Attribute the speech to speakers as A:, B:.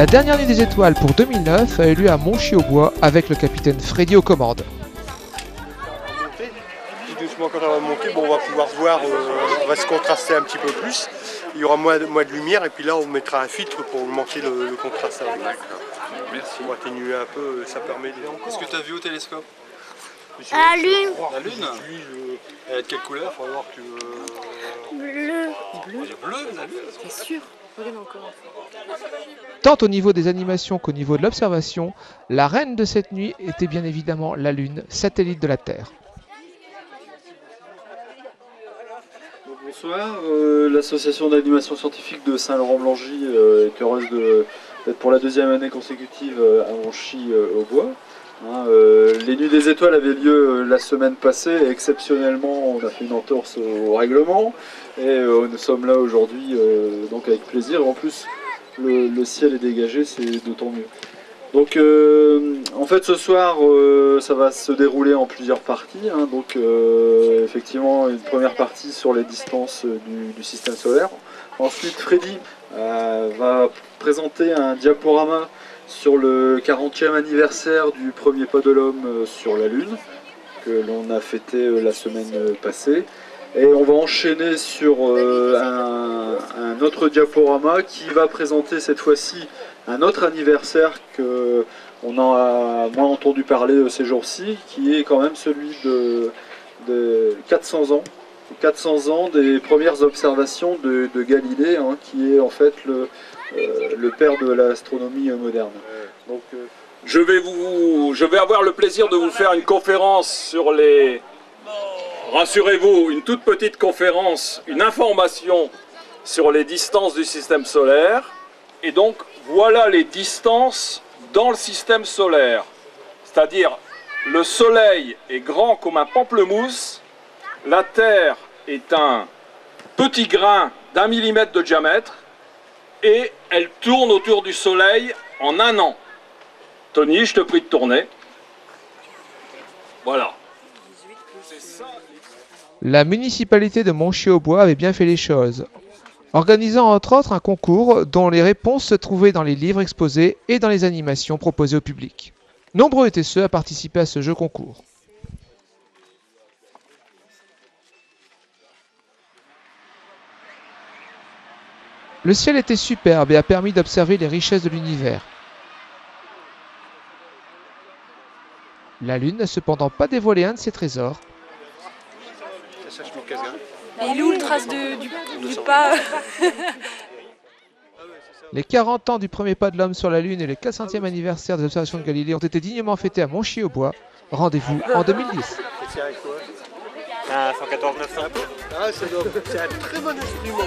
A: La dernière nuit des étoiles pour 2009 a eu lieu à Monchy-au-Bois avec le capitaine Freddy aux commandes.
B: Tout doucement, quand on va monter, bon, on va pouvoir voir, on va se contraster un petit peu plus. Il y aura moins de lumière et puis là on mettra un filtre pour augmenter le contraste.
C: Merci.
B: Pour atténuer un peu, ça permet de...
C: Qu'est-ce que tu as vu au télescope?
D: La lune.
C: La lune. Elle est de quelle couleur?
B: Il faut voir que...
D: Bleu.
C: Elle est bleue, la lune.
D: C'est sûr. Regarde encore.
A: Tant au niveau des animations qu'au niveau de l'observation, la reine de cette nuit était bien évidemment la Lune, satellite de la Terre.
E: Bonsoir, l'association d'animation scientifique de Saint-Laurent-Blangy est heureuse d'être pour la deuxième année consécutive à Monchy-au-Bois. Les Nuits des Étoiles avaient lieu la semaine passée et exceptionnellement on a fait une entorse au règlement et nous sommes là aujourd'hui donc avec plaisir. En plus le ciel est dégagé, c'est d'autant mieux. Donc en fait ce soir ça va se dérouler en plusieurs parties, donc effectivement une première partie sur les distances du système solaire. Ensuite Freddy va présenter un diaporama sur le 40e anniversaire du premier pas de l'homme sur la Lune, que l'on a fêté la semaine passée. Et on va enchaîner sur un autre diaporama qui va présenter cette fois-ci un autre anniversaire que on a moins entendu parler ces jours-ci, qui est quand même celui de 400 ans. 400 ans des premières observations de Galilée, qui est en fait le père de l'astronomie moderne. Donc,
F: je vais avoir le plaisir de vous faire une conférence sur les... Rassurez-vous, une toute petite conférence, une information sur les distances du système solaire. Et donc, voilà les distances dans le système solaire. C'est-à-dire, le Soleil est grand comme un pamplemousse, la Terre est un petit grain d'1 millimètre de diamètre, et elle tourne autour du Soleil en 1 an. Tony, je te prie de tourner. Voilà.
A: La municipalité de Monchy-au-Bois avait bien fait les choses, organisant entre autres un concours dont les réponses se trouvaient dans les livres exposés et dans les animations proposées au public. Nombreux étaient ceux à participer à ce jeu concours. Le ciel était superbe et a permis d'observer les richesses de l'univers. La Lune n'a cependant pas dévoilé un de ses trésors.
D: Et il est où le trace du pas?
A: Les 40 ans du premier pas de l'homme sur la Lune et le 400e anniversaire des observations de Galilée ont été dignement fêtés à Monchy-au-Bois. Rendez-vous en 2010.
B: Un 114 900. Ah, c'est un très bon instrument.